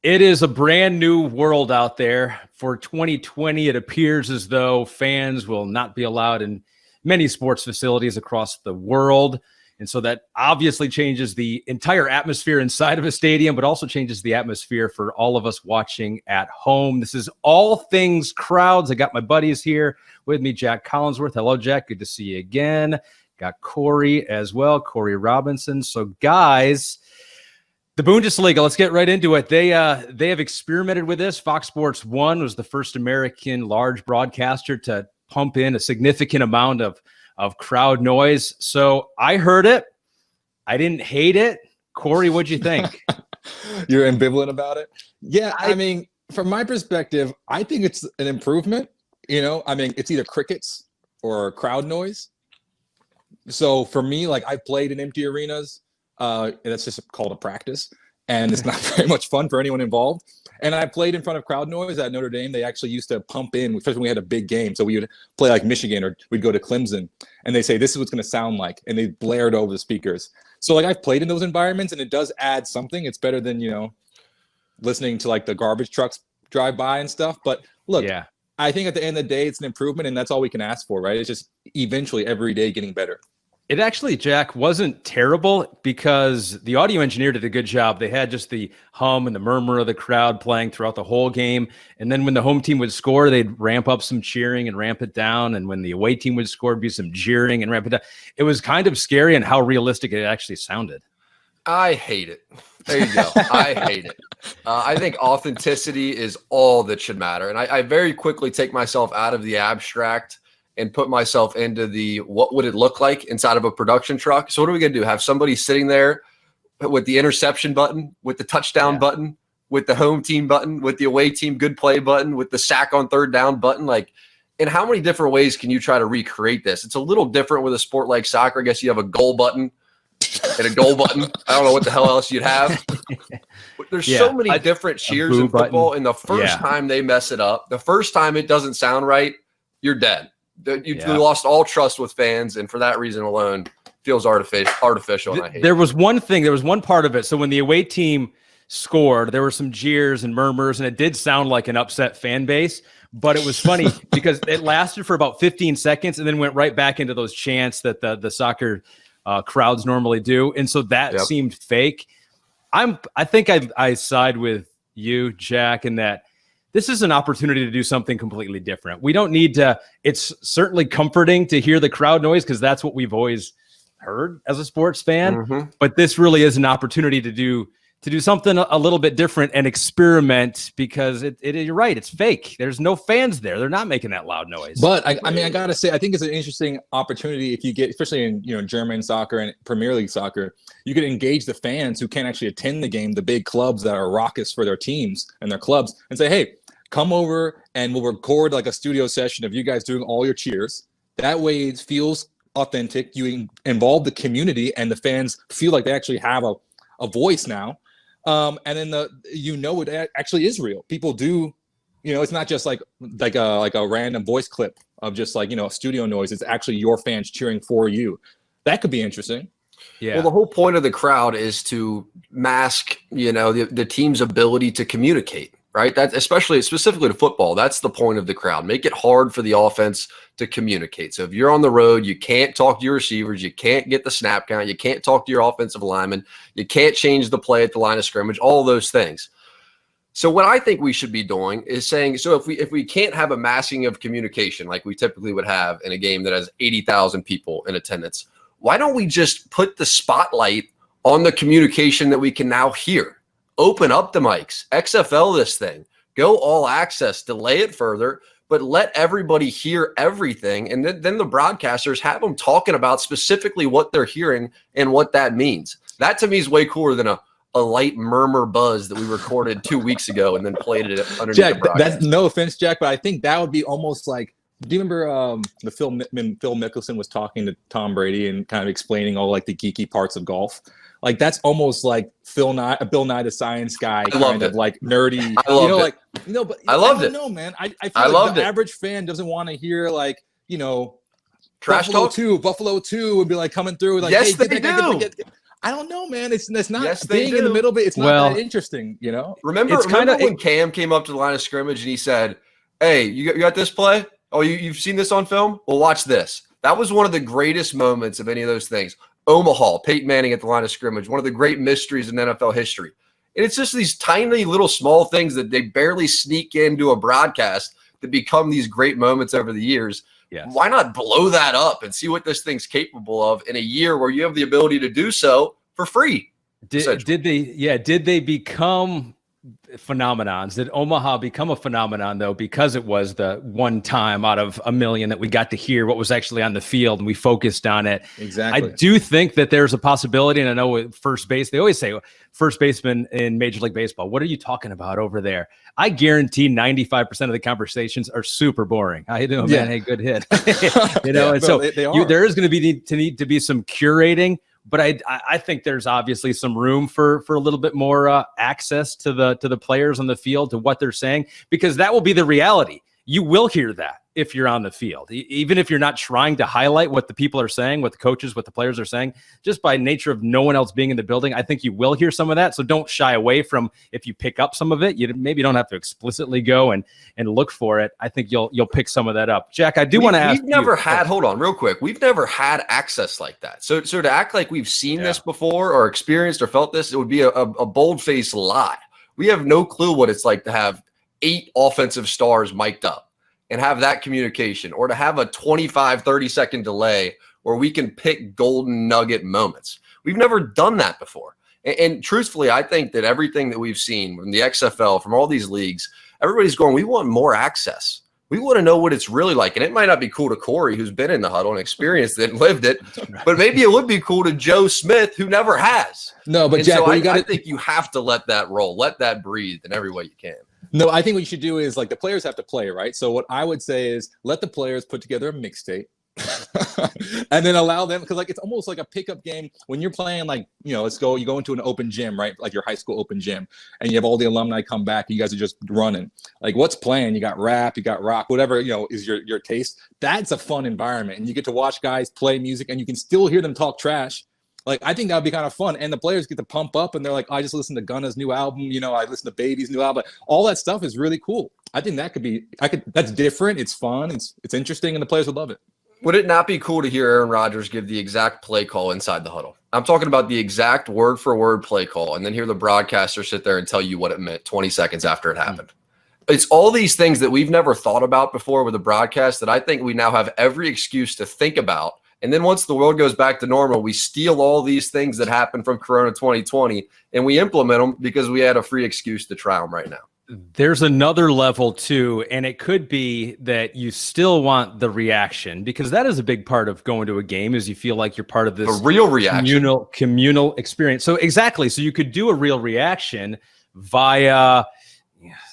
It is a brand new world out there. For 2020, it appears as though fans will not be allowed in many sports facilities across the world. And so that obviously changes the entire atmosphere inside of a stadium, but also changes the atmosphere for all of us watching at home. This is all things crowds. I got my buddies here with me, Jack Collinsworth. Hello, Jack. Good to see you again. Got Corey as well, Corey Robinson. So, guys, the Bundesliga, let's get right into it. They have experimented with this. Fox Sports 1 was the first American large broadcaster to pump in a significant amount of crowd noise. So I heard it. I didn't hate it. Corey, what'd you think? You're ambivalent about it? Yeah, I mean, from my perspective, I think it's an improvement. It's either crickets or crowd noise. So for me, like, I played in empty arenas. That's just called a practice, and it's not very much fun for anyone involved. And I played in front of crowd noise at Notre Dame. They actually used to pump in, especially when we had a big game. So we would play like Michigan, or we'd go to Clemson, and they say, this is what's going to sound like. And they blared over the speakers. So like, I've played in those environments, and it does add something. It's better than, listening to like the garbage trucks drive by and stuff. But look, yeah, I think at the end of the day, it's an improvement, and that's all we can ask for, right? It's just eventually every day getting better. It actually, Jack, wasn't terrible because the audio engineer did a good job. They had just the hum and the murmur of the crowd playing throughout the whole game. And then when the home team would score, they'd ramp up some cheering and ramp it down. And when the away team would score, it'd be some jeering and ramp it down. It was kind of scary and how realistic it actually sounded. I hate it. There you go. I hate it. I think authenticity is all that should matter. And I very quickly take myself out of the abstract and put myself into the what would it look like inside of a production truck. So what are we going to do? Have somebody sitting there with the interception button, with the touchdown button, with the home team button, with the away team good play button, with the sack on third down button? Like, in how many different ways can you try to recreate this? It's a little different with a sport like soccer. I guess you have a goal button and a goal button. I don't know what the hell else you'd have. But there's so many different cheers in football. And the first time they mess it up, the first time it doesn't sound right, you're dead. You lost all trust with fans, and for that reason alone, feels artificial. And I hate there was one part of it. So when the away team scored, there were some jeers and murmurs, and it did sound like an upset fan base. But it was funny because it lasted for about 15 seconds and then went right back into those chants that the soccer crowds normally do, and so that seemed fake. I think I side with you, Jack, in that this is an opportunity to do something completely different. We don't need to. It's certainly comforting to hear the crowd noise because that's what we've always heard as a sports fan. Mm-hmm. But this really is an opportunity to do something a little bit different and experiment because you're right. It's fake. There's no fans there. They're not making that loud noise. But I gotta say, I think it's an interesting opportunity if you get, especially in German soccer and Premier League soccer, you could engage the fans who can't actually attend the game, the big clubs that are raucous for their teams and their clubs, and say, hey, come over and we'll record like a studio session of you guys doing all your cheers. That way it feels authentic. You involve the community and the fans feel like they actually have a voice now. And then it actually is real. People do, it's not just like a random voice clip of just like, studio noise. It's actually your fans cheering for you. That could be interesting. Yeah. Well, the whole point of the crowd is to mask, the team's ability to communicate. Right. That's specifically to football. That's the point of the crowd. Make it hard for the offense to communicate. So if you're on the road, you can't talk to your receivers. You can't get the snap count. You can't talk to your offensive lineman. You can't change the play at the line of scrimmage, all those things. So what I think we should be doing is saying, so if we can't have a massing of communication like we typically would have in a game that has 80,000 people in attendance, why don't we just put the spotlight on the communication that we can now hear? Open up the mics, XFL this thing, go all access, delay it further, but let everybody hear everything. And then the broadcasters have them talking about specifically what they're hearing and what that means. That to me is way cooler than a light murmur buzz that we recorded 2 weeks ago and then played it underneath Jack, the broadcast. That's no offense, Jack, but I think that would be almost like, do you remember the Phil Mickelson was talking to Tom Brady and kind of explaining all like the geeky parts of golf? Like that's almost like Bill Nye the Science Guy, kind of like nerdy. I loved it. But I loved it. No, man. I feel like the average fan doesn't want to hear like trash Buffalo talk. Buffalo 2 would be like coming through. Like, yes, hey, they do. I don't know, man. It's not Yes, they being in the do. middle, but it's Well, not that interesting, you know? Remember It's kinda- when Cam came up to the line of scrimmage and he said, "Hey, you got this play? Oh, you've seen this on film? Well, watch this." That was one of the greatest moments of any of those things. Omaha, Peyton Manning at the line of scrimmage, one of the great mysteries in NFL history. And it's just these tiny little small things that they barely sneak into a broadcast that become these great moments over the years. Yes. Why not blow that up and see what this thing's capable of in a year where you have the ability to do so for free? Did they become phenomenons? Did Omaha become a phenomenon though, because it was the one time out of a million that we got to hear what was actually on the field and we focused on it? Exactly. I do think that there's a possibility, and I know with first base, they always say first baseman in Major League Baseball, what are you talking about over there? I guarantee 95% of the conversations are super boring. How you doing, man? Hey, good hit. And so there is going to need to be some curating. But I think there's obviously some room for a little bit more access to the players on the field, to what they're saying, because that will be the reality. You will hear that if you're on the field, even if you're not trying to highlight what the people are saying, what the coaches, what the players are saying, just by nature of no one else being in the building. I think you will hear some of that. So don't shy away from, if you pick up some of it, you maybe don't have to explicitly go and look for it. I think you'll pick some of that up. Jack, I do want to ask We've never had, hold on real quick. We've never had access like that. So to act like we've seen this before or experienced or felt this, it would be a bold-faced lie. We have no clue what it's like to have 8 offensive stars mic'd up and have that communication, or to have a 25, 30-second delay where we can pick golden nugget moments. We've never done that before. And truthfully, I think that everything that we've seen from the XFL, from all these leagues, everybody's going, we want more access. We want to know what it's really like. And it might not be cool to Corey, who's been in the huddle and experienced it and lived it, but maybe it would be cool to Joe Smith, who never has. No, but and Jack, so I think you have to let that roll, let that breathe in every way you can. No, I think what you should do is, like, the players have to play, right? So what I would say is let the players put together a mixtape and then allow them, because, like, it's almost like a pickup game when you're playing, like, you go into an open gym, right? Like your high school open gym, and you have all the alumni come back and you guys are just running. Like, what's playing? You got rap, you got rock, whatever, is your taste. That's a fun environment. And you get to watch guys play music and you can still hear them talk trash. Like, I think that would be kind of fun. And the players get to pump up and they're like, I just listened to Gunna's new album. I listened to Baby's new album. All that stuff is really cool. I think that that's different. It's fun. It's interesting. And the players would love it. Would it not be cool to hear Aaron Rodgers give the exact play call inside the huddle? I'm talking about the exact word for word play call, and then hear the broadcaster sit there and tell you what it meant 20 seconds after it happened. It's all these things that we've never thought about before with the broadcast that I think we now have every excuse to think about. And then once the world goes back to normal, we steal all these things that happened from Corona 2020 and we implement them because we had a free excuse to try them right now. There's another level too, and it could be that you still want the reaction, because that is a big part of going to a game, is you feel like you're part of this a real reaction, communal experience. So exactly. So you could do a real reaction via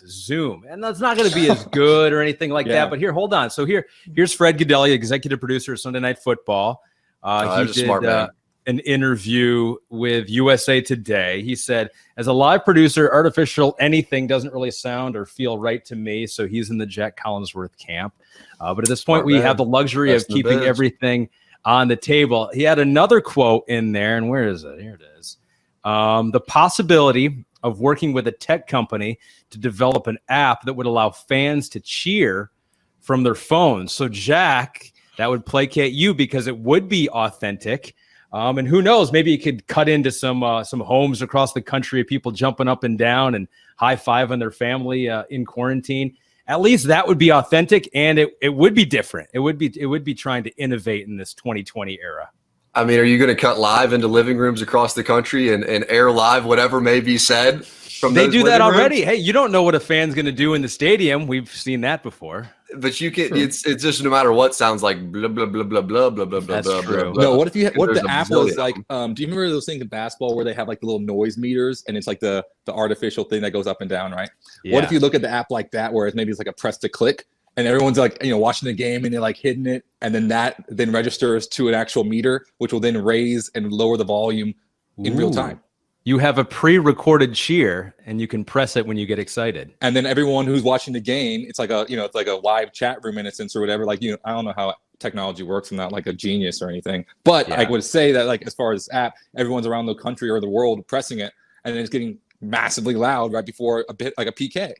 Zoom, and that's not going to be as good or anything like that. But here, hold on. So here's Fred Gaudelli, executive producer of Sunday Night Football. He did smart man. An interview with USA Today. He said, as a live producer, artificial anything doesn't really sound or feel right to me. So he's in the Jack Collinsworth camp. But at this point, we have the luxury of keeping everything on the table. He had another quote in there, and where is it? Here it is. The possibility of working with a tech company to develop an app that would allow fans to cheer from their phones. So Jack, that would placate you because it would be authentic. And who knows, maybe you could cut into some homes across the country of people jumping up and down and high-fiving their family in quarantine. At least that would be authentic, and it would be different. It would be trying to innovate in this 2020 era. I mean, are you going to cut live into living rooms across the country and air live whatever may be said? They do that already. Hey, you don't know what a fan's going to do in the stadium. We've seen that before. But you can. It's just no matter what sounds like blah blah blah blah blah blah blah. That's blah, true. Blah, no, what if the Apple is like? Them. Do you remember those things in basketball where they have like the little noise meters and it's like the artificial thing that goes up and down, right? Yeah. What if you look at the app like that, where maybe it's like a press to click, and everyone's like watching the game and they're like hitting it, and then that registers to an actual meter, which will then raise and lower the volume in real time. You have a pre-recorded cheer, and you can press it when you get excited. And then everyone who's watching the game, it's like a live chat room in a sense or whatever. Like, I don't know how technology works. I'm not like a genius or anything, but I would say that, like, as far as app, everyone's around the country or the world pressing it, and then it's getting massively loud right before a bit like a PK.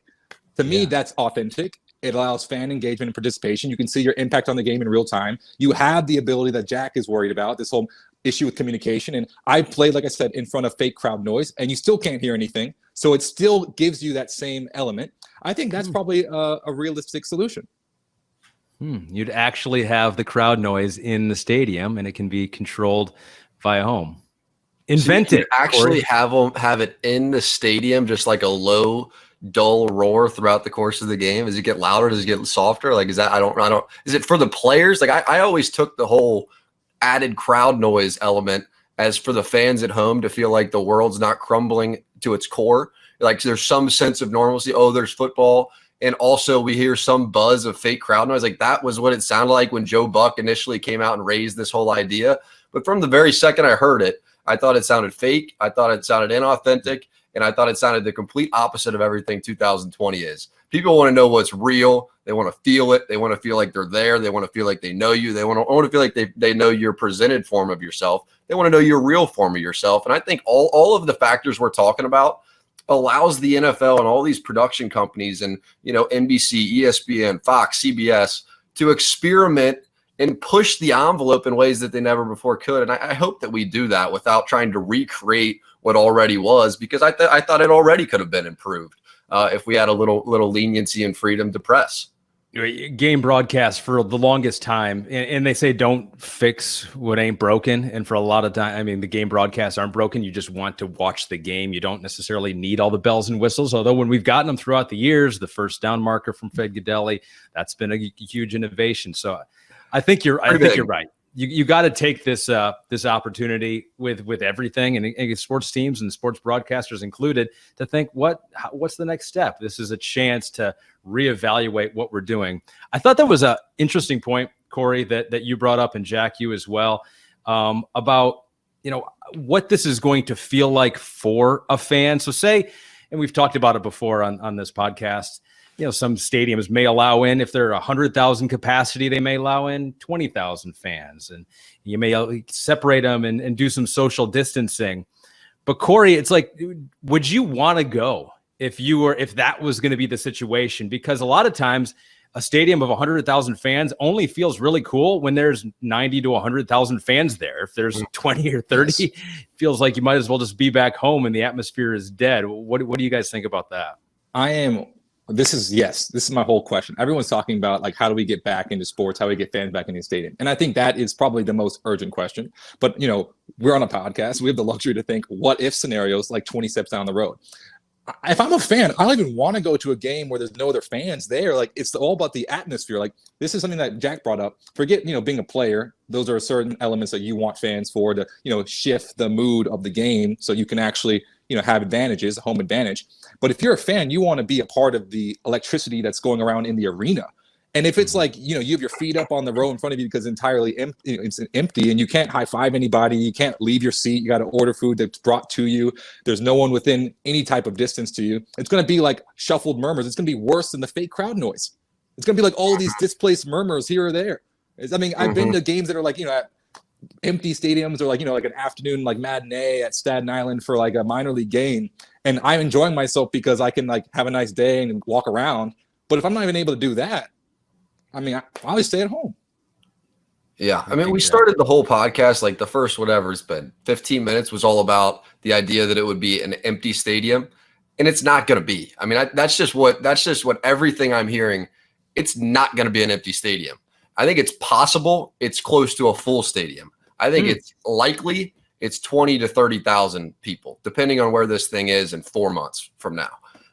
To me, that's authentic. It allows fan engagement and participation. You can see your impact on the game in real time. You have the ability that Jack is worried about, this whole issue with communication. And I played, like I said, in front of fake crowd noise, and you still can't hear anything. So it still gives you that same element. I think that's probably a realistic solution. You'd actually have the crowd noise in the stadium, and it can be controlled via home. Invent it. Actually have it in the stadium, just like a low, dull roar throughout the course of the game. Does it get louder? Does it get softer? Like, is that, I don't, is it for the players? Like, I always took the whole added crowd noise element as for the fans at home to feel like the world's not crumbling to its core. Like, there's some sense of normalcy. Oh, there's football. And also we hear some buzz of fake crowd noise. Like, that was what it sounded like when Joe Buck initially came out and raised this whole idea. But from the very second I heard it, I thought it sounded fake. I thought it sounded inauthentic. And I thought it sounded the complete opposite of everything 2020 is. People want to know what's real. They want to feel it. They want to feel like they're there. They want to feel like they know you. They want to feel like they know your presented form of yourself. They want to know your real form of yourself. And I think all of the factors we're talking about allows the NFL and all these production companies and, NBC, ESPN, Fox, CBS to experiment and push the envelope in ways that they never before could. And I hope that we do that without trying to recreate what already was, because I thought it already could have been improved if we had a little leniency and freedom to press. Game broadcast for the longest time, and they say don't fix what ain't broken. And for a lot of time, I mean, the game broadcasts aren't broken. You just want to watch the game. You don't necessarily need all the bells and whistles. Although when we've gotten them throughout the years, the first down marker from Fred Gaudelli, that's been a huge innovation. So I think you're right. You got to take this opportunity with everything and sports teams and sports broadcasters included to think what's the next step. This is a chance to reevaluate what we're doing. I thought that was an interesting point, Corey, that you brought up, and Jack, you as well, about what this is going to feel like for a fan. So say, and we've talked about it before on this podcast, some stadiums may allow in, if they're 100,000 capacity, they may allow in 20,000 fans, and you may separate them and do some social distancing. But Corey, it's like, would you want to go if that was going to be the situation? Because a lot of times a stadium of 100,000 fans only feels really cool when there's 90 to 100,000 fans there. If there's 20 or 30, it feels like you might as well just be back home and the atmosphere is dead. What do you guys think about that? This is my whole question. Everyone's talking about, like, how do we get back into sports? How do we get fans back into the stadium? And I think that is probably the most urgent question. But, we're on a podcast. We have the luxury to think what if scenarios like 20 steps down the road. If I'm a fan, I don't even want to go to a game where there's no other fans there. Like, it's all about the atmosphere. Like, this is something that Jack brought up. Forget, being a player. Those are certain elements that you want fans for to, shift the mood of the game so you can actually, have advantages, home advantage. But if you're a fan, you want to be a part of the electricity that's going around in the arena. And if it's like, you have your feet up on the row in front of you because it's entirely empty, it's empty, and you can't high five anybody, you can't leave your seat, you got to order food that's brought to you, there's no one within any type of distance to you, it's going to be like shuffled murmurs. It's going to be worse than the fake crowd noise. It's going to be like all of these displaced murmurs here or there. I've been to games that are like, at empty stadiums, or like an afternoon like matinee at Staten Island for like a minor league game, and I'm enjoying myself because I can like have a nice day and walk around. But if I'm not even able to do that, I always stay at home. Yeah, we started the whole podcast, like the first whatever it's been 15 minutes was all about the idea that it would be an empty stadium, and it's not going to be. That's just what everything I'm hearing. It's not going to be an empty stadium. I think it's possible it's close to a full stadium. I think it's likely it's 20 to 30,000 people, depending on where this thing is in 4 months from now.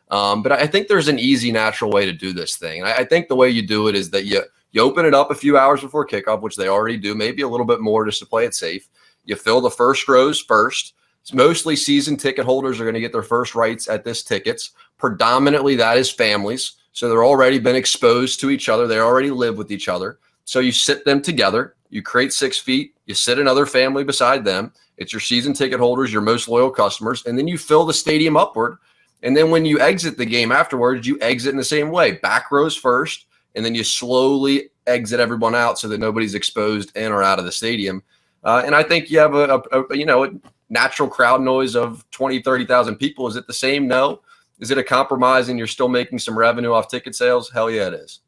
But I think there's an easy, natural way to do this thing. I think the way you do it is that you open it up a few hours before kickoff, which they already do, maybe a little bit more just to play it safe. You fill the first rows first. It's mostly season ticket holders are going to get their first rights at this tickets. Predominantly that is families. So they're already been exposed to each other. They already live with each other. So you sit them together, you create 6 feet, you sit another family beside them. It's your season ticket holders, your most loyal customers, and then you fill the stadium upward. And then when you exit the game afterwards, you exit in the same way. Back rows first, and then you slowly exit everyone out so that nobody's exposed in or out of the stadium. And I think you have a natural crowd noise of 20, 30,000 people. Is it the same? No. Is it a compromise and you're still making some revenue off ticket sales? Hell yeah, it is.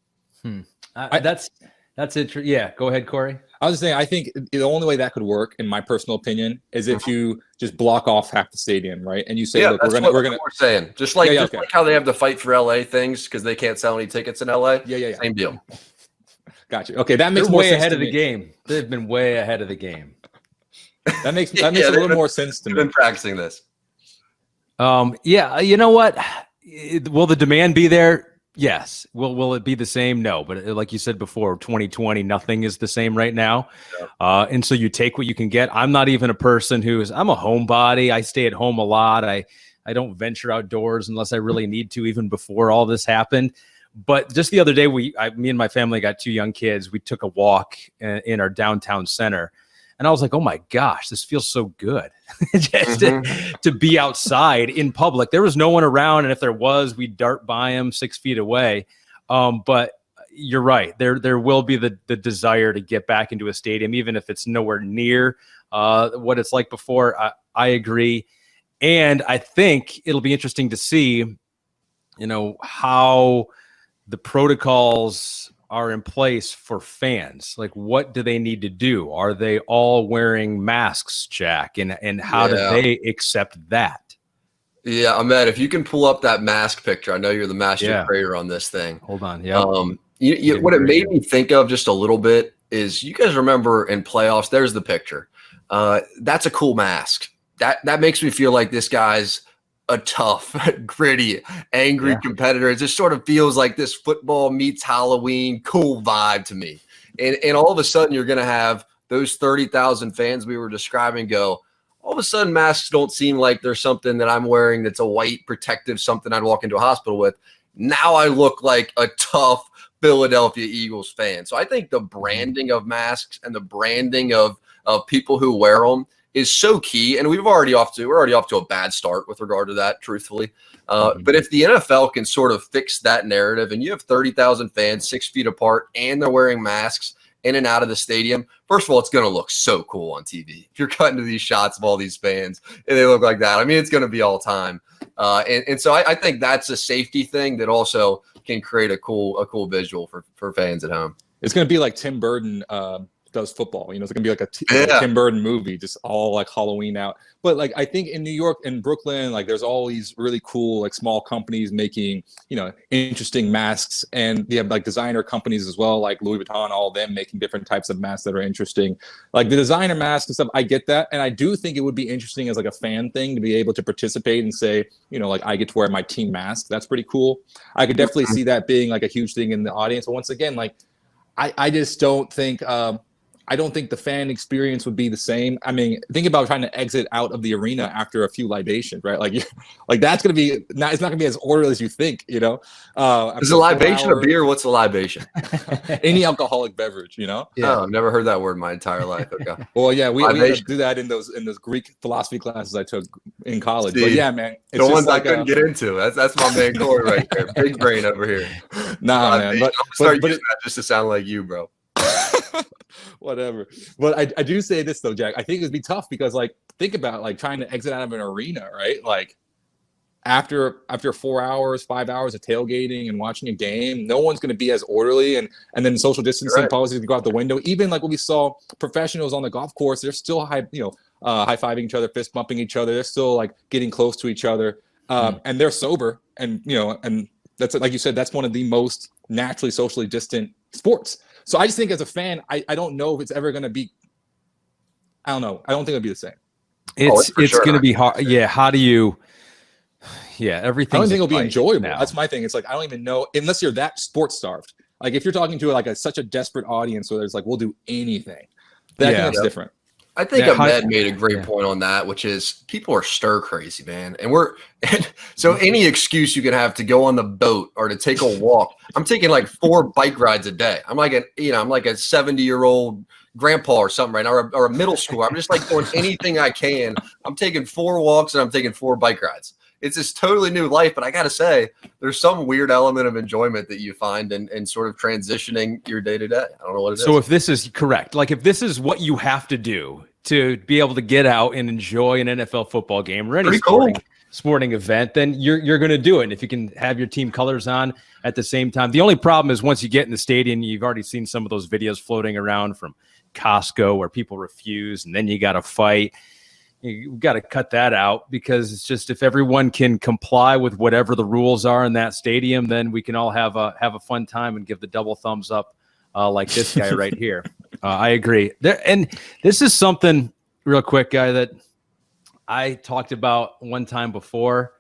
That's interesting. Yeah, go ahead, Corey. I was just saying, I think the only way that could work, in my personal opinion, is if you just block off half the stadium, right? And you say, look, we're gonna saying just like how they have to fight for LA things because they can't sell any tickets in LA. Yeah. Same deal. Gotcha. Okay, that makes They're more way sense ahead to of the me. game. They've been way ahead of the game. That makes a little more sense to I've me. been practicing this. Yeah, you know what? Will the demand be there? Yes. Will it be the same? No. But like you said before, 2020, nothing is the same right now. Yeah. And so you take what you can get. I'm not even a person I'm a homebody. I stay at home a lot. I don't venture outdoors unless I really need to, even before all this happened. But just the other day, me and my family got 2 young kids. We took a walk in our downtown center. And I was like, oh my gosh, this feels so good just to be outside in public. There was no one around. And if there was, we'd dart by them 6 feet away. But you're right. There will be the desire to get back into a stadium, even if it's nowhere near what it's like before. I agree. And I think it'll be interesting to see, how the protocols are in place for fans. Like, what do they need to do? Are they all wearing masks, Jack? And how do they accept that? Yeah, Ahmed, if you can pull up that mask picture, I know you're the master creator on this thing. Hold on. Yeah. What it made me think of just a little bit is, you guys remember in playoffs, there's the picture. That's a cool mask. That makes me feel like this guy's a tough, gritty, angry competitor. It just sort of feels like this football meets Halloween cool vibe to me. And all of a sudden you're going to have those 30,000 fans we were describing go, all of a sudden masks don't seem like there's something that I'm wearing that's a white protective something I'd walk into a hospital with. Now I look like a tough Philadelphia Eagles fan. So I think the branding of masks and the branding of people who wear them is so key, and we're already off to a bad start with regard to that, truthfully. But if the NFL can sort of fix that narrative, and you have 30,000 fans 6 feet apart, and they're wearing masks in and out of the stadium, first of all, it's going to look so cool on TV. If you're cutting to these shots of all these fans and they look like that, I mean, it's going to be all time. And so I think that's a safety thing that also can create a cool visual for fans at home. It's going to be like Tim Burton does football. It's gonna be like a Tim Burton movie, just all like Halloween out. But like, I think in New York and Brooklyn, like there's all these really cool like small companies making interesting masks, and they have like designer companies as well, like Louis Vuitton, all of them making different types of masks that are interesting. Like the designer masks and stuff, I get that, and I do think it would be interesting as like a fan thing to be able to participate and say, like I get to wear my team mask. That's pretty cool. I could definitely see that being like a huge thing in the audience. But once again, like I just don't think. I don't think the fan experience would be the same. I mean, think about trying to exit out of the arena after a few libations, right? Like that's going to be it's not going to be as orderly as you think, Is a libation a beer? What's a libation? Any alcoholic beverage, Yeah. Oh, I've never heard that word in my entire life. Okay. Well, yeah, we had to do that in those Greek philosophy classes I took in college. But yeah, man, it's the ones I couldn't get into. That's my man Corey right there. Big brain over here. Nah, man. But using that just to sound like you, bro. Whatever. But I do say this though, Jack. I think it'd be tough because like think about like trying to exit out of an arena, right? Like after 4 hours, 5 hours of tailgating and watching a game, no one's going to be as orderly, and then social distancing policies go out the window. Even like when we saw professionals on the golf course, they're still high-fiving each other, fist bumping each other. They're still like getting close to each other, and they're sober, and and that's like you said, that's one of the most naturally socially distant sports. So I just think as a fan, I don't know if it's ever going to be. I don't know. I don't think it'll be the same. It's going to be hard. Yeah. How do you? Yeah. Everything. I don't think it'll be enjoyable. Now. That's my thing. It's like I don't even know unless you're that sports starved. Like if you're talking to like such a desperate audience where there's like we'll do anything. I think that's different. I think Yeah, Ahmed made a great point on that, which is people are stir crazy, man. And so any excuse you can have to go on the boat or to take a walk. I'm taking like 4 bike rides a day. I'm like a 70-year-old grandpa or something right now, or a middle schooler. I'm just like doing anything I can. I'm taking 4 walks and I'm taking 4 bike rides. It's this totally new life, but I got to say, there's some weird element of enjoyment that you find in sort of transitioning your day to day. I don't know what it is. So if this is correct, like if this is what you have to do to be able to get out and enjoy an NFL football game or any sporting event, then you're going to do it. And if you can have your team colors on at the same time. The only problem is once you get in the stadium, you've already seen some of those videos floating around from Costco where people refuse and then you got to fight. You've got to cut that out because it's just if everyone can comply with whatever the rules are in that stadium, then we can all have a fun time and give the double thumbs up like this guy right here. I agree. And this is something real quick, guy, that I talked about one time before.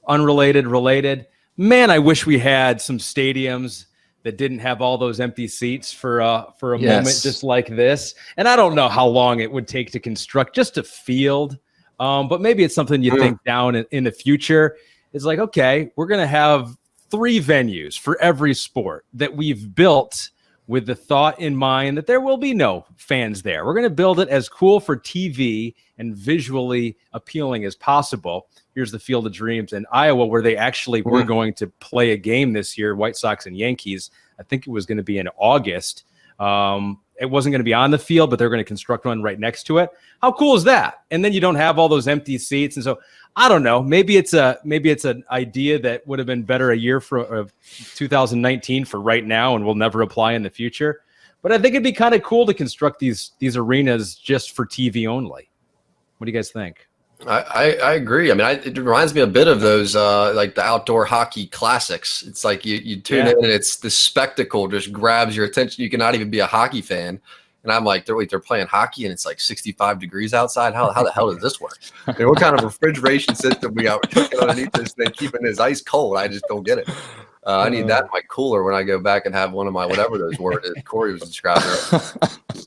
Unrelated, related. Man, I wish we had some stadiums that didn't have all those empty seats for a moment just like this. And I don't know how long it would take to construct just a field, but maybe it's something you think down in the future. It's like, okay, we're going to have 3 venues for every sport that we've built with the thought in mind that there will be no fans there. We're going to build it as cool for TV and visually appealing as possible. Here's the Field of Dreams in Iowa, where they actually were going to play a game this year, White Sox and Yankees. I think it was going to be in August. It wasn't going to be on the field, but they're going to construct one right next to it. How cool is that? And then you don't have all those empty seats. And so I don't know. Maybe it's an idea that would have been better a year for 2019 for right now, and will never apply in the future. But I think it'd be kind of cool to construct these arenas just for TV only. What do you guys think? I agree. I mean, it reminds me a bit of those like the outdoor hockey classics. It's like you tune in and it's the spectacle just grabs your attention. You cannot even be a hockey fan. And I'm like, they're playing hockey and it's like 65 degrees outside. How the hell does this work? I mean, what kind of refrigeration system we got cooking underneath this thing, keeping this ice cold? I just don't get it. I need that in my cooler when I go back and have one of my whatever those words Corey was describing.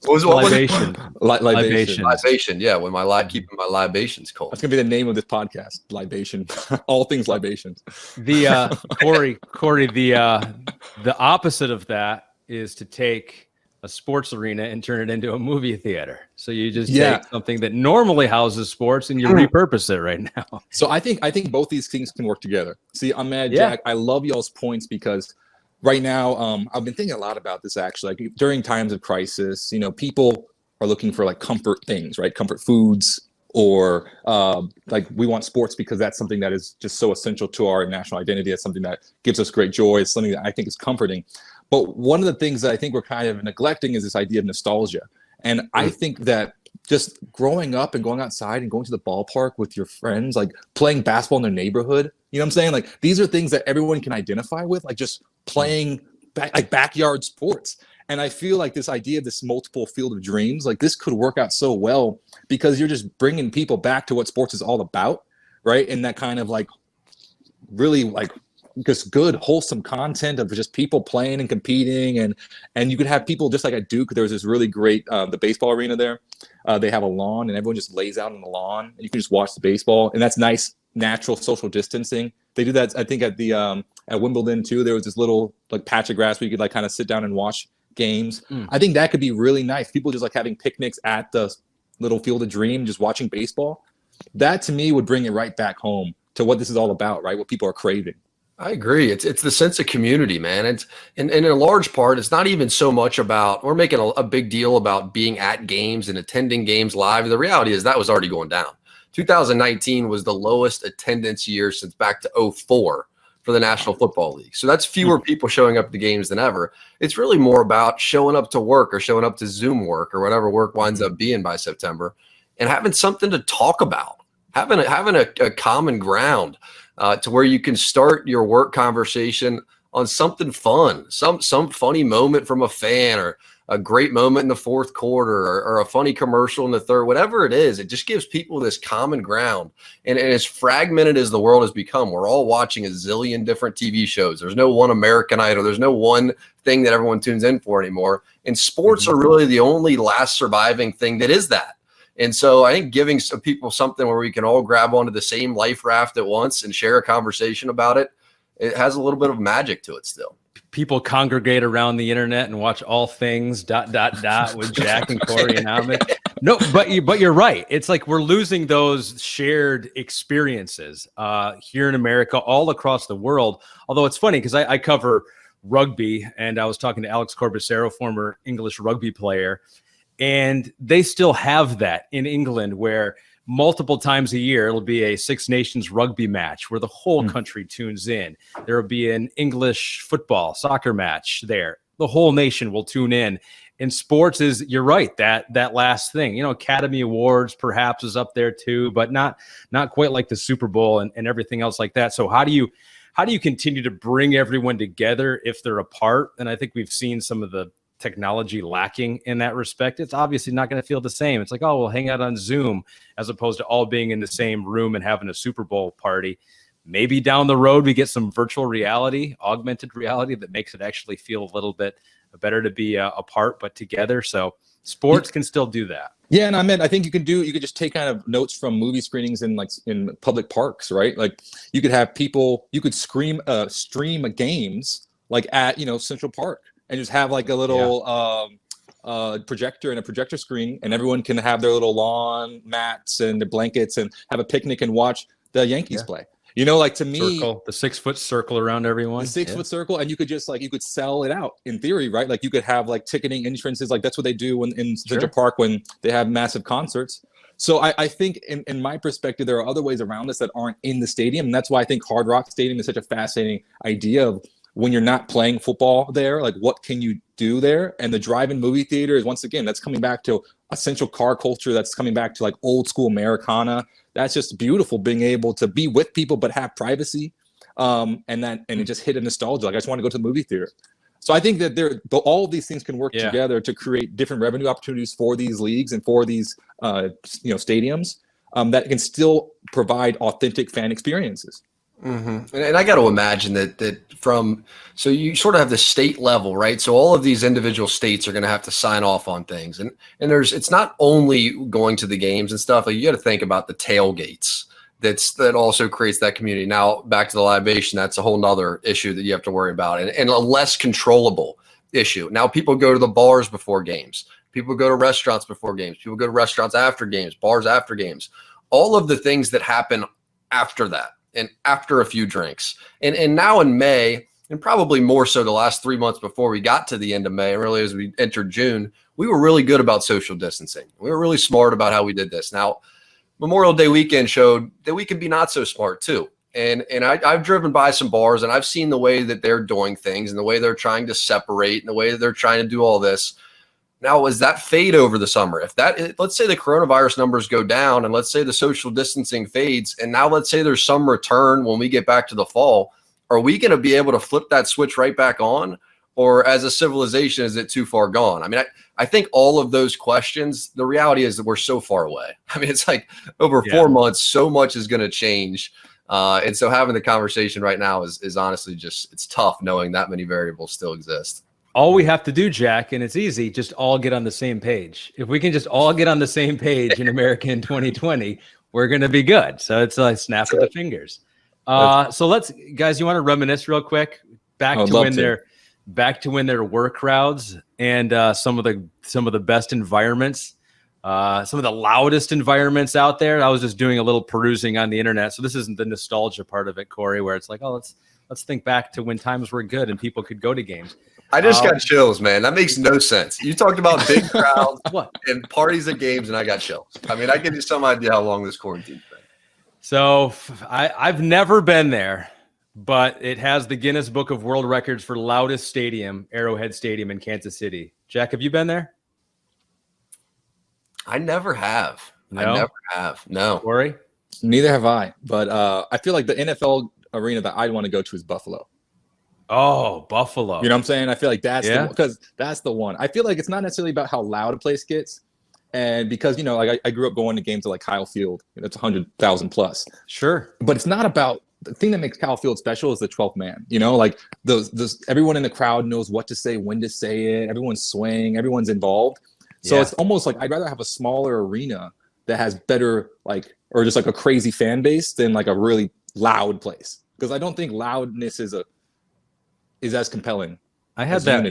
Libation. Libation. Yeah, when keeping my libations cold. That's gonna be the name of this podcast. Libation. All things libations. The Corey. The opposite of that is to take a sports arena and turn it into a movie theater. So you just take something that normally houses sports and you repurpose it right now. So I think both these things can work together. See, Ahmed, Jack, I love y'all's points because right now I've been thinking a lot about this actually. Like during times of crisis, people are looking for like comfort things, right? Comfort foods, or like we want sports because that's something that is just so essential to our national identity. It's something that gives us great joy. It's something that I think is comforting. But one of the things that I think we're kind of neglecting is this idea of nostalgia. And I think that just growing up and going outside and going to the ballpark with your friends, like playing basketball in their neighborhood, you know what I'm saying? Like these are things that everyone can identify with, like just playing backyard sports. And I feel like this idea of this multiple field of dreams, like this could work out so well because you're just bringing people back to what sports is all about, right? And that kind of like really like just good, wholesome content of just people playing and competing. And you could have people just like at Duke. There was this really great, the baseball arena there. They have a lawn and everyone just lays out on the lawn and you can just watch the baseball. And that's nice, natural social distancing. They do that, I think, at the at Wimbledon too. There was this little like patch of grass where you could like kind of sit down and watch games. I think that could be really nice. People just like having picnics at the little Field of Dream, just watching baseball. That to me would bring it right back home to what this is all about, right? What people are craving. I agree. It's the sense of community, man. It's and in a large part, it's not even so much about we're making a big deal about being at games and attending games live. The reality is that was already going down. 2019 was the lowest attendance year since back to 2004 for the National Football League. So that's fewer people showing up to games than ever. It's really more about showing up to work or showing up to Zoom work or whatever work winds up being by September and having something to talk about, having a common ground. To where you can start your work conversation on something fun, some funny moment from a fan or a great moment in the fourth quarter or a funny commercial in the third, whatever it is, it just gives people this common ground. And as fragmented as the world has become, we're all watching a zillion different TV shows. There's no one American Idol. There's no one thing that everyone tunes in for anymore. And sports are really the only last surviving thing that is that. And so I think giving some people something where we can all grab onto the same life raft at once and share a conversation about it, it has a little bit of magic to it still. People congregate around the internet and watch all things ... with Jack and Corey and Ahmed. No, but you're right. It's like we're losing those shared experiences here in America, all across the world. Although it's funny because I cover rugby, and I was talking to Alex Corbacero, former English rugby player, and they still have that in England where multiple times a year, it'll be a Six Nations rugby match where the whole country tunes in. There will be an English football, soccer match there. The whole nation will tune in. And sports is, you're right, that last thing. You know, Academy Awards perhaps is up there too, but not quite like the Super Bowl and everything else like that. So how do you continue to bring everyone together if they're apart? And I think we've seen some of the technology lacking in that respect. It's obviously not going to feel the same. It's like, oh, we'll hang out on Zoom as opposed to all being in the same room and having a Super Bowl party. Maybe down the road we get some virtual reality, augmented reality that makes it actually feel a little bit better to be apart but together. So sports can still do that. Yeah, and I think you could just take kind of notes from movie screenings in public parks, right? Like you could have people, you could stream games like at Central Park, and just have like a little projector and a projector screen, and everyone can have their little lawn mats and their blankets and have a picnic and watch the Yankees play. Like to me, the 6-foot circle around everyone, the 6-foot circle, and you could just you could sell it out in theory, right? Like you could have like ticketing entrances, like that's what they do in Central Park when they have massive concerts. So I think in my perspective, there are other ways around this that aren't in the stadium, and that's why I think Hard Rock Stadium is such a fascinating idea of, when you're not playing football there, like what can you do there? And the drive-in movie theater is, once again, that's coming back to essential car culture. That's coming back to like old school Americana. That's just beautiful, being able to be with people but have privacy, and it just hit a nostalgia. Like I just want to go to the movie theater. So I think that all of these things can work together to create different revenue opportunities for these leagues and for these stadiums that can still provide authentic fan experiences. Mm-hmm. And I got to imagine that so you sort of have the state level, right? So all of these individual states are going to have to sign off on things, and it's not only going to the games and stuff. Like you got to think about the tailgates. That also creates that community. Now back to the libation, that's a whole nother issue that you have to worry about, and a less controllable issue. Now people go to the bars before games. People go to restaurants before games. People go to restaurants after games, bars after games. All of the things that happen after that. And after a few drinks, and now in May, and probably more so the last 3 months before we got to the end of May, and really as we entered June, we were really good about social distancing. We were really smart about how we did this. Now, Memorial Day weekend showed that we can be not so smart too. And I've driven by some bars, and I've seen the way that they're doing things and the way they're trying to separate and the way that they're trying to do all this. Now, as that fade over the summer, let's say the coronavirus numbers go down, and let's say the social distancing fades, and now let's say there's some return when we get back to the fall, are we going to be able to flip that switch right back on? Or as a civilization, is it too far gone? I mean, I think all of those questions, the reality is that we're so far away. I mean, it's like over 4 months, so much is going to change. And so having the conversation right now is honestly it's tough knowing that many variables still exist. All we have to do, Jack, and it's easy, just all get on the same page. If we can just all get on the same page in America in 2020, we're going to be good. So it's like snap of the fingers. So let's, guys, you want to reminisce real quick back to when there were crowds and some of the best environments, some of the loudest environments out there. I was just doing a little perusing on the internet. So this isn't the nostalgia part of it, Corey, where it's like, oh, let's think back to when times were good and people could go to games. I just got chills, man. That makes no sense. You talked about big crowds and parties at games, and I got chills. I mean, I give you some idea how long this quarantine's been. So I've never been there, but it has the Guinness Book of World Records for loudest stadium, Arrowhead Stadium in Kansas City. Jack, have you been there? I never have. No? I never have. No. Corey? Neither have I. But I feel like the NFL arena that I'd want to go to is Buffalo. Oh, Buffalo. You know what I'm saying? I feel like that's Yeah. because that's the one. I feel like it's not necessarily about how loud a place gets. And because, like I grew up going to games at like Kyle Field, it's 100,000 plus. Sure. But it's not about the thing that makes Kyle Field special is the 12th man. Like those everyone in the crowd knows what to say, when to say it. Everyone's swaying, everyone's involved. So it's almost like I'd rather have a smaller arena that has better or just like a crazy fan base than like a really loud place. Because I don't think loudness is as compelling. I had that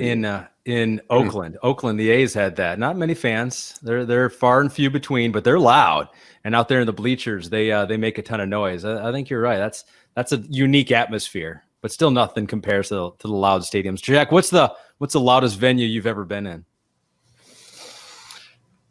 in Oakland. Oakland, the A's had that. Not many fans. They're far and few between, but they're loud. And out there in the bleachers, they make a ton of noise. I think you're right. That's a unique atmosphere, but still nothing compares to the loud stadiums. Jack, what's the loudest venue you've ever been in?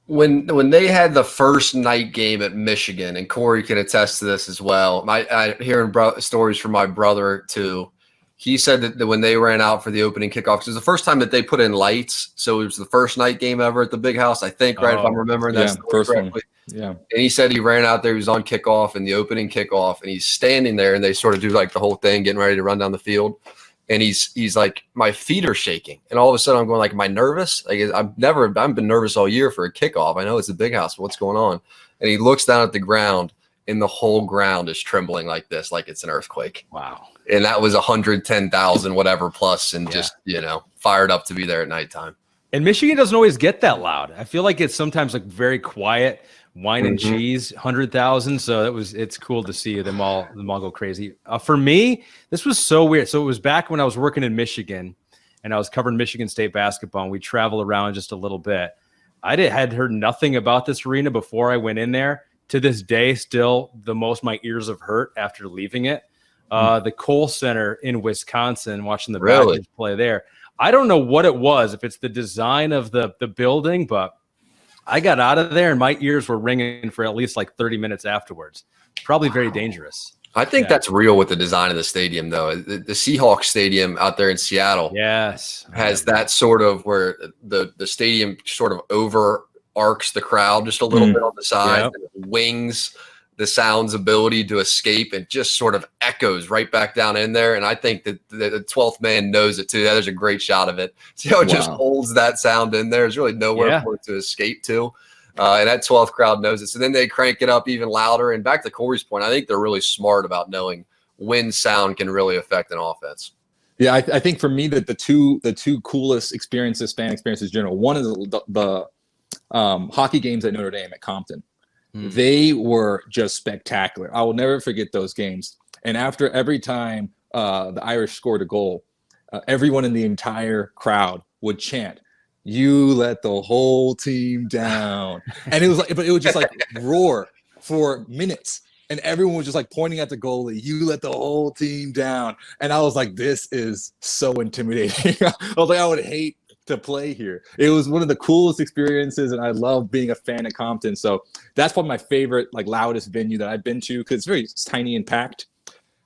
When they had the first night game at Michigan, and Corey can attest to this as well. I hearing stories from my brother too. He said that when they ran out for the opening kickoff, because it was the first time that they put in lights, so it was the first night game ever at the Big House, I think, right? If I'm remembering that story correctly. Yeah. And he said he ran out there, he was on kickoff and the opening kickoff, and he's standing there, and they sort of do like the whole thing, getting ready to run down the field. And he's like, my feet are shaking. And all of a sudden I'm going like, am I nervous? Like I've been nervous all year for a kickoff. I know it's the Big House, but what's going on? And he looks down at the ground, and the whole ground is trembling like this, like it's an earthquake. Wow. And that was 110,000 whatever plus, and just, fired up to be there at nighttime. And Michigan doesn't always get that loud. I feel like it's sometimes like very quiet, wine and cheese, 100,000. So it's cool to see them all go crazy. For me, this was so weird. So it was back when I was working in Michigan and I was covering Michigan State basketball, and we travel around just a little bit. had heard nothing about this arena before I went in there. To this day, still the most my ears have hurt after leaving it. The Kohl Center in Wisconsin, watching the Badgers play there. I don't know what it was, if it's the design of the building, but I got out of there and my ears were ringing for at least like 30 minutes afterwards. Probably very dangerous. I think that's real with the design of the stadium, though. The Seahawks Stadium out there in Seattle has that sort of where the stadium sort of over arcs the crowd just a little bit on the side, and wings the sound's ability to escape, and just sort of echoes right back down in there. And I think that the 12th man knows it too. There's a great shot of it. See how it just holds that sound in there. There's really nowhere for it to escape to. And that 12th crowd knows it. So then they crank it up even louder. And back to Corey's point, I think they're really smart about knowing when sound can really affect an offense. Yeah, I think for me that the two coolest experiences, fan experiences in general, one is the hockey games at Notre Dame at Compton. They were just spectacular. I will never forget those games. And after every time the Irish scored a goal, everyone in the entire crowd would chant, "You let the whole team down." And it was like, but it would just like roar for minutes. And everyone was just like pointing at the goalie, "You let the whole team down." And I was like, this is so intimidating. I was like, I would hate to play here. It was one of the coolest experiences, and I love being a fan of Compton. So that's probably my favorite, like, loudest venue that I've been to, because it's very tiny and packed.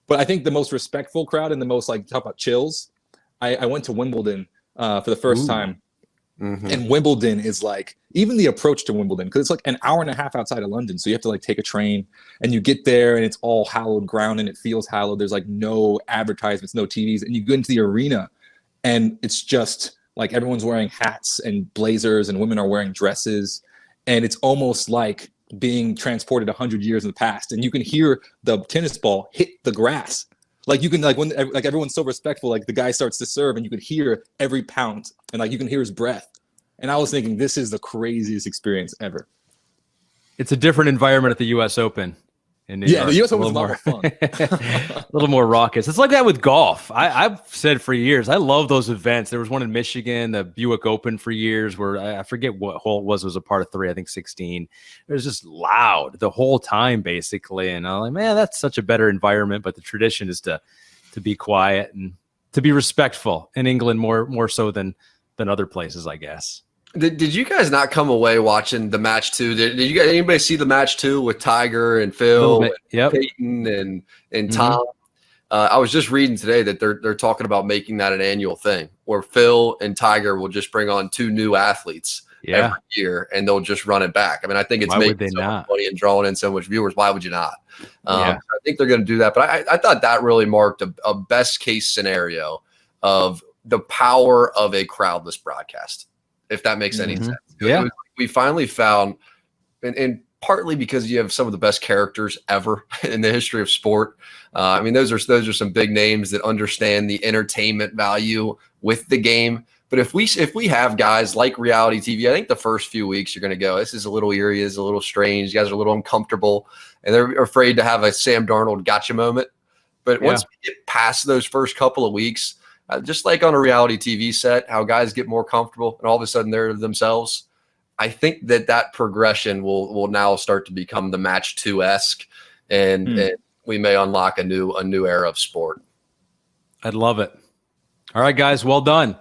But I think the most respectful crowd and the most, like, talk about chills. I went to Wimbledon for the first time. And Wimbledon is like, even the approach to Wimbledon, because it's like an hour and a half outside of London. So you have to like take a train, and you get there and it's all hallowed ground and it feels hallowed. There's like no advertisements, no TVs. And you go into the arena and it's just like everyone's wearing hats and blazers and women are wearing dresses. And it's almost like being transported 100 years in the past. And you can hear the tennis ball hit the grass. Like you can, like, when like everyone's so respectful, like the guy starts to serve and you can hear every pound, and like you can hear his breath. And I was thinking, this is the craziest experience ever. It's a different environment at the U.S. Open. In New York. The U.S. Open is a lot more fun. A little more raucous. It's like that with golf. I've said for years, I love those events. There was one in Michigan, the Buick Open for years, where I forget what hole it was a part of 3, I think 16. It was just loud the whole time, basically. And I'm like, man, that's such a better environment. But the tradition is to be quiet and to be respectful in England more so than other places, I guess. Did you guys not come away watching the match too? Did you guys, anybody see the match too with Tiger and Phil, and Peyton and Tom? I was just reading today that they're talking about making that an annual thing, where Phil and Tiger will just bring on 2 new athletes every year, and they'll just run it back. I mean, I think it's making so much money and drawing in so much viewers. Why would you not? I think they're going to do that. But I thought that really marked a best case scenario of the power of a crowdless broadcast, if that makes any sense. Yeah. We finally found, and partly because you have some of the best characters ever in the history of sport. I mean, those are some big names that understand the entertainment value with the game. But if we have guys like reality TV, I think the first few weeks you're going to go, this is a little eerie, this is a little strange. You guys are a little uncomfortable, and they're afraid to have a Sam Darnold gotcha moment. But once we get past those first couple of weeks, just like on a reality TV set, how guys get more comfortable and all of a sudden they're themselves. I think that progression will now start to become the Match 2-esque, and we may unlock a new era of sport. I'd love it. All right, guys, well done.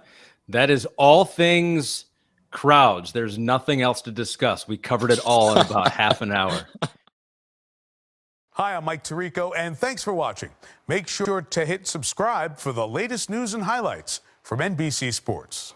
That is all things crowds. There's nothing else to discuss. We covered it all in about half an hour. Hi, I'm Mike Tirico, and thanks for watching. Make sure to hit subscribe for the latest news and highlights from NBC Sports.